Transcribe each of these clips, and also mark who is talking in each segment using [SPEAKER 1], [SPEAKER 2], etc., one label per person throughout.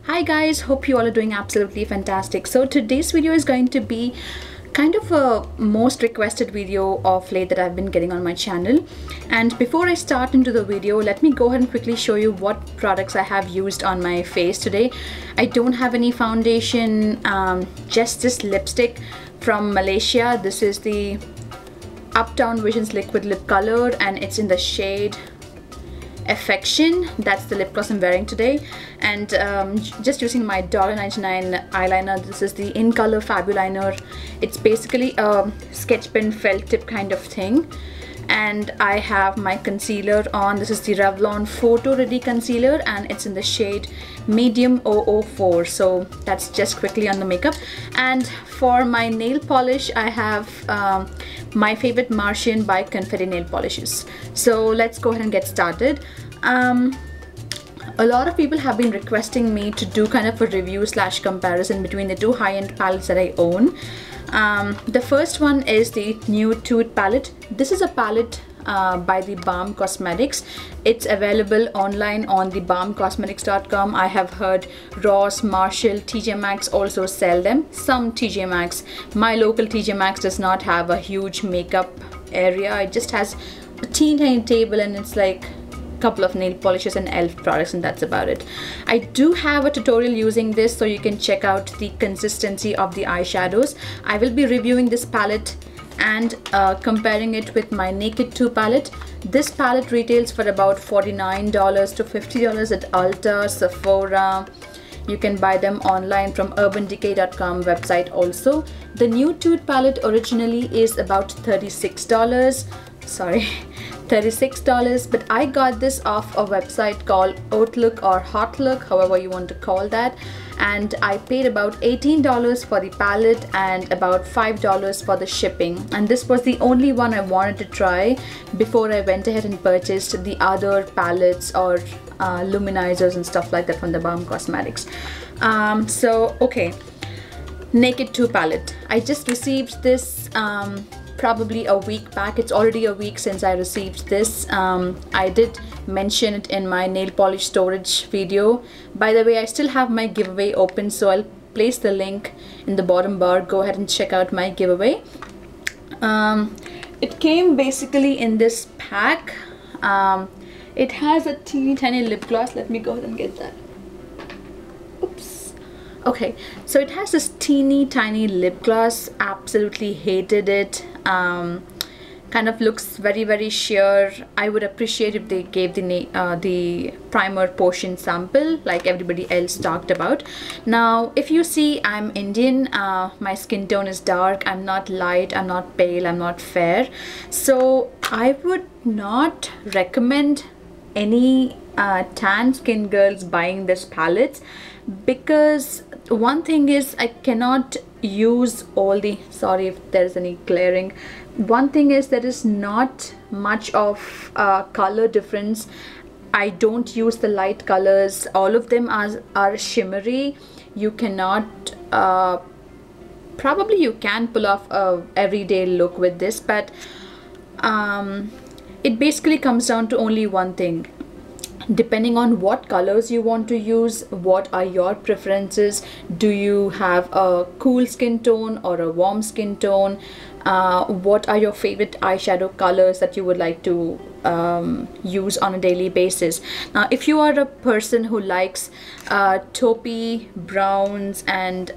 [SPEAKER 1] Hi guys, hope you all are doing absolutely fantastic. So today's video is going to be kind of a most requested video of late that I've been getting on my channel. And before I start into the video, let me go ahead and quickly show you what products I have used on my face today. I don't have any foundation, just this lipstick from Malaysia. This is the Uptown Visions liquid lip color and it's in the shade Affection. That's the lip gloss I'm wearing today, and just using my $1.99 eyeliner. This is the In Color Fabuliner. It's basically a sketch pen felt tip kind of thing, and I have my concealer on. This is the Revlon Photo Ready concealer and it's in the shade Medium 004. So that's just quickly on the makeup. And for my nail polish, I have my favorite Martian by Confetti Nail Polishes. So let's go ahead and get started. A lot of people have been requesting me to do kind of a review slash comparison between the two high-end palettes that I own. The first one is the Nude Tude palette. This is a palette by the Balm Cosmetics. It's available online on the balmcosmetics.com. I have heard Ross, Marshall, TJ Maxx also sell them. Some TJ Maxx. My local TJ Maxx does not have a huge makeup area. It just has a teeny table and it's like couple of nail polishes and elf products, and that's about it. I do have a tutorial using this, so you can check out the consistency of the eyeshadows. I will be reviewing this palette and comparing it with my Naked 2 palette. This palette retails for about $49 to $50 at Ulta, Sephora. You can buy them online from urbandecay.com website also. The Nude Tude palette originally is about $36. Sorry, $36, but I got this off a website called Hautelook or Hautelook, however you want to call that, and I paid about $18 for the palette and about $5 for the shipping, and this was the only one I wanted to try before I went ahead and purchased the other palettes or luminizers and stuff like that from the Balm Cosmetics. So okay, Naked 2 palette. I just received this probably a week back. It's already a week since I received this. I did mention it in my nail polish storage video. By the way, I still have my giveaway open, so I'll place the link in the bottom bar. Go ahead and check out my giveaway. It came basically in this pack. It has a teeny tiny lip gloss. Let me go ahead and get that. Oops. Okay, so it has this teeny tiny lip gloss. Absolutely hated it. Kind of looks very sheer. I would appreciate if they gave the primer portion sample like everybody else talked about. Now if you see, I'm Indian, my skin tone is dark, I'm not light, I'm not pale, I'm not fair, so I would not recommend any tan skin girls buying this palette, because one thing is I cannot use all the, sorry if there's any glaring, one thing is there is not much of color difference. I don't use the light colors. All of them are shimmery. You cannot probably you can pull off a everyday look with this, but it basically comes down to only one thing. Depending on what colors you want to use, what are your preferences? Do you have a cool skin tone or a warm skin tone? What are your favorite eyeshadow colors that you would like to use on a daily basis? Now if you are a person who likes taupey browns and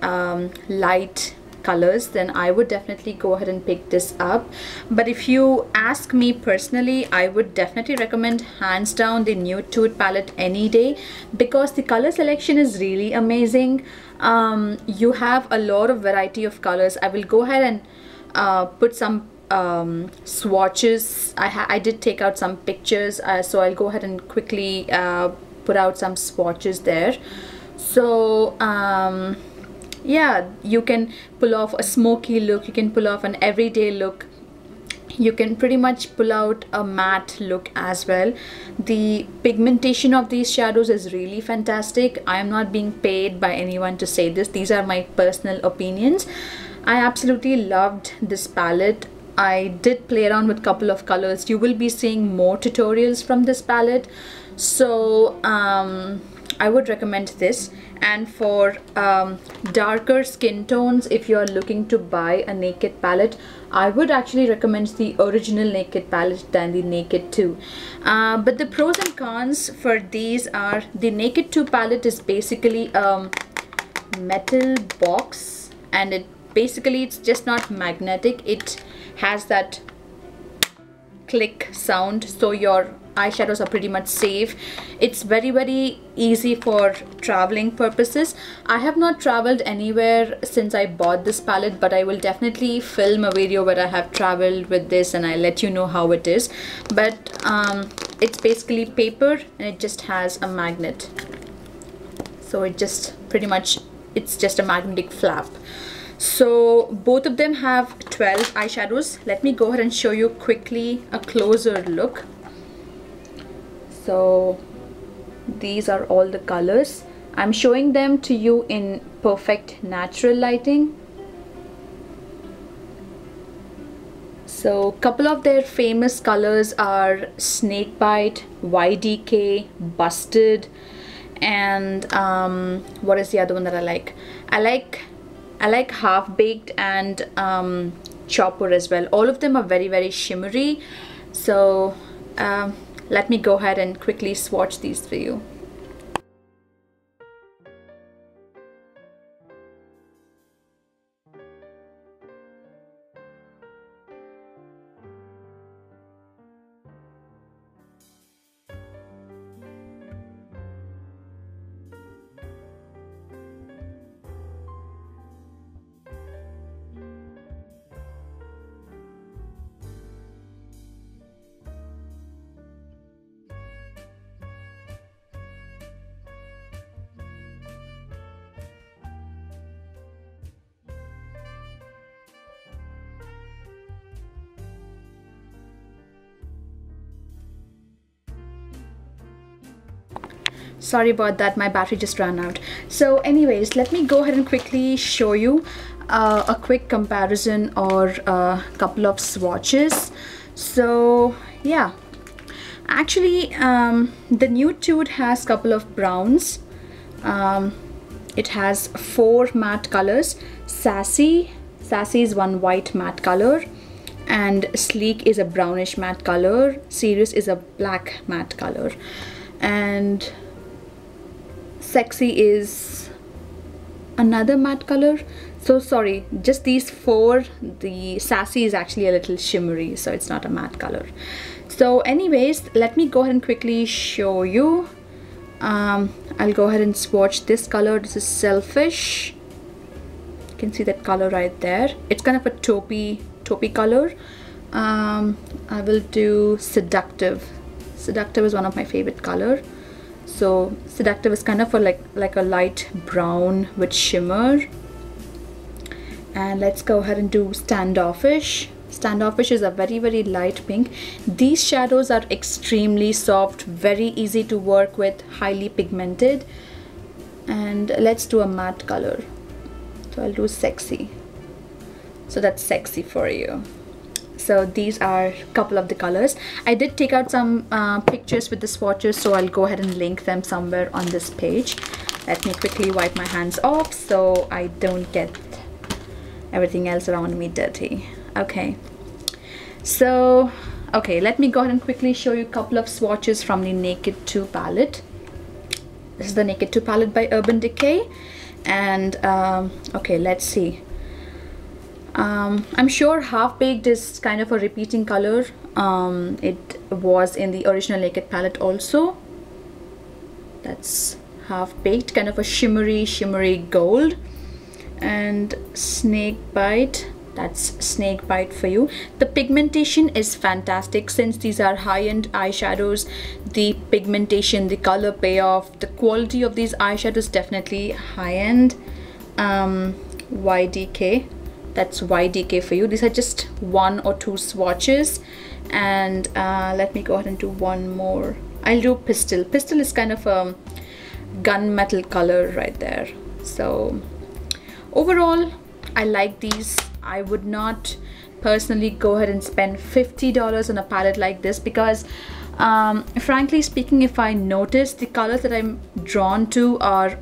[SPEAKER 1] light colors, then I would definitely go ahead and pick this up. But if you ask me personally, I would definitely recommend hands down the Nude Tude palette any day, because the color selection is really amazing. You have a lot of variety of colors. I will go ahead and put some swatches. I did take out some pictures, so I'll go ahead and quickly put out some swatches there. So yeah, you can pull off a smoky look, you can pull off an everyday look, you can pretty much pull out a matte look as well. The pigmentation of these shadows is really fantastic. I am not being paid by anyone to say this. These are my personal opinions. I absolutely loved this palette. I did play around with a couple of colors. You will be seeing more tutorials from this palette. So I would recommend this. And for darker skin tones, if you are looking to buy a Naked palette, I would actually recommend the original Naked palette than the Naked 2. But the pros and cons for these are, the Naked 2 palette is basically a metal box, and it's just not magnetic. It has that click sound, so your eyeshadows are pretty much safe. It's very easy for traveling purposes. I have not traveled anywhere since I bought this palette, but I will definitely film a video where I have traveled with this and I let you know how it is. But it's basically paper, and it just has a magnet, so it just pretty much, it's just a magnetic flap. So both of them have 12 eyeshadows. Let me go ahead and show you quickly a closer look. So these are all the colors. I'm showing them to you in perfect natural lighting. So a couple of their famous colors are Snakebite, YDK, Busted, and what is the other one that I like? I like Half Baked and Chopper as well. All of them are very shimmery. So let me go ahead and quickly swatch these for you. Sorry about that, my battery just ran out. So anyways, let me go ahead and quickly show you a quick comparison or a couple of swatches. So yeah, actually the Nude Tude has a couple of browns. It has 4 matte colors. Sassy is one white matte color, and Sleek is a brownish matte color. Serious is a black matte color, and Sexy is another matte color. So sorry, just these 4. The Sassy is actually a little shimmery, so it's not a matte color. So anyways, let me go ahead and quickly show you. I'll go ahead and swatch this color. This is Selfish. You can see that color right there. It's kind of a taupey color. I will do Seductive. Seductive is one of my favorite color. So Seductive is kind of like a light brown with shimmer. And let's go ahead and do Standoffish. Standoffish is a very light pink. These shadows are extremely soft, very easy to work with, highly pigmented. And let's do a matte color. So I'll do Sexy. So that's Sexy for you. So these are a couple of the colors. I did take out some pictures with the swatches, so I'll go ahead and link them somewhere on this page. Let me quickly wipe my hands off so I don't get everything else around me dirty. Okay, so let me go ahead and quickly show you a couple of swatches from the Naked 2 palette. This is the Naked 2 palette by Urban Decay. And okay, let's see. I'm sure Half Baked is kind of a repeating color. It was in the original Naked palette also. That's Half Baked, kind of a shimmery gold. And Snakebite, that's Snakebite for you. The pigmentation is fantastic. Since these are high-end eyeshadows, the pigmentation, the color payoff, the quality of these eyeshadows definitely high-end. YDK, that's YDK for you. These are just 1 or 2 swatches. And let me go ahead and do one more. I'll do Pistol. Pistol is kind of a gunmetal color right there. So overall, I like these. I would not personally go ahead and spend $50 on a palette like this, because Frankly speaking, if I notice the colors that I'm drawn to are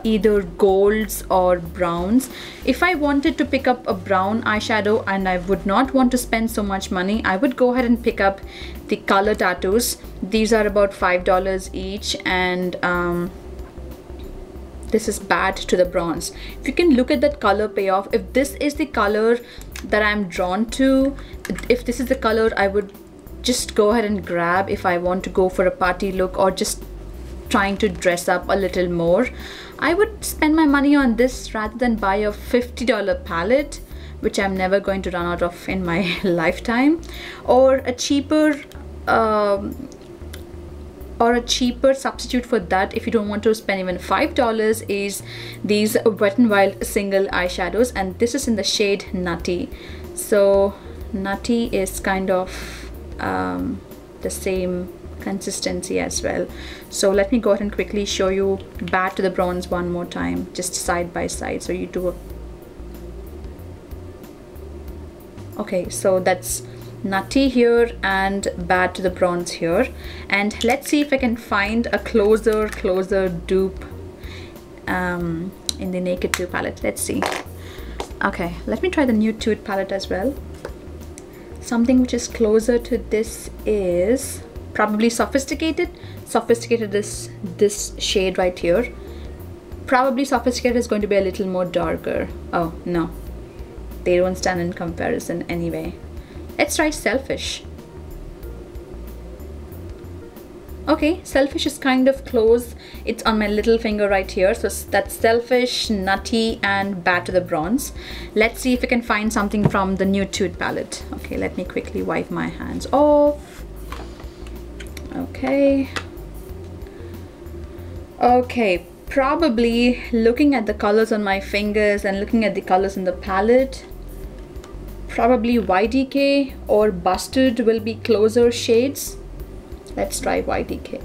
[SPEAKER 1] either golds or browns. If I wanted to pick up a brown eyeshadow and I would not want to spend so much money, I would go ahead and pick up the color tattoos. These are about $5 each, and this is bad to the bronze. If you can look at that color payoff, if this is the color that I'm drawn to, if this is the color I would just go ahead and grab if I want to go for a party look or just trying to dress up a little more, I would spend my money on this rather than buy a $50 palette, which I'm never going to run out of in my lifetime, or a cheaper substitute for that if you don't want to spend even $5 is these Wet n Wild single eyeshadows, and this is in the shade Nutty. So Nutty is kind of the same consistency as well. So let me go ahead and quickly show you Bad to the Bronze one more time, just side by side, so you do a... Okay, so that's Nutty here and Bad to the Bronze here, and let's see if I can find a closer dupe in the Naked 2 palette. Let's see. Okay, let me try the Nude Tude palette as well. Something which is closer to this is probably Sophisticated. Sophisticated is this shade right here. Probably Sophisticated is going to be a little more darker. Oh no, they don't stand in comparison anyway. Let's try Selfish. Okay, Selfish is kind of close. It's on my little finger right here. So that's Selfish, Nutty, and Bad to the Bronze. Let's see if we can find something from the Nude Tude palette. Okay, let me quickly wipe my hands off. Okay. Okay, probably looking at the colors on my fingers and looking at the colors in the palette, probably YDK or Busted will be closer shades. Let's try YDK.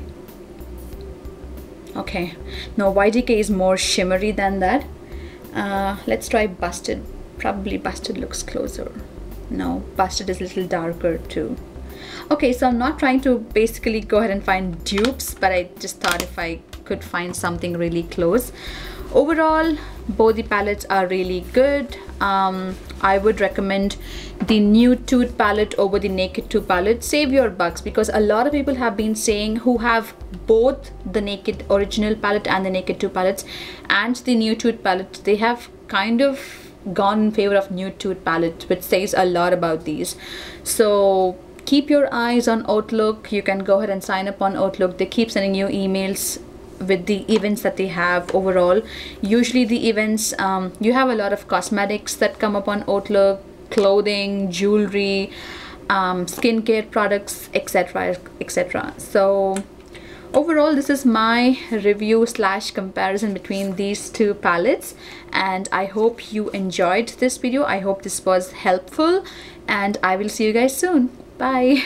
[SPEAKER 1] Okay, no, YDK is more shimmery than that. Let's try Busted. Probably Busted looks closer. No, Busted is a little darker too. Okay, so I'm not trying to basically go ahead and find dupes, but I just thought if I could find something really close. Overall, both the palettes are really good. I would recommend the Nude Tude palette over the Naked 2 palette. Save your bucks, because a lot of people have been saying, who have both the Naked original palette and the Naked 2 palettes and the Nude Tude palette, they have kind of gone in favor of Nude Tude palette, which says a lot about these. So keep your eyes on Hautelook. You can go ahead and sign up on Hautelook. They keep sending you emails with the events that they have overall. Usually the events, you have a lot of cosmetics that come up on Hautelook, clothing, jewelry, skincare products, etc, etc. So overall, this is my review slash comparison between these two palettes, and I hope you enjoyed this video. I hope this was helpful, and I will see you guys soon. Bye.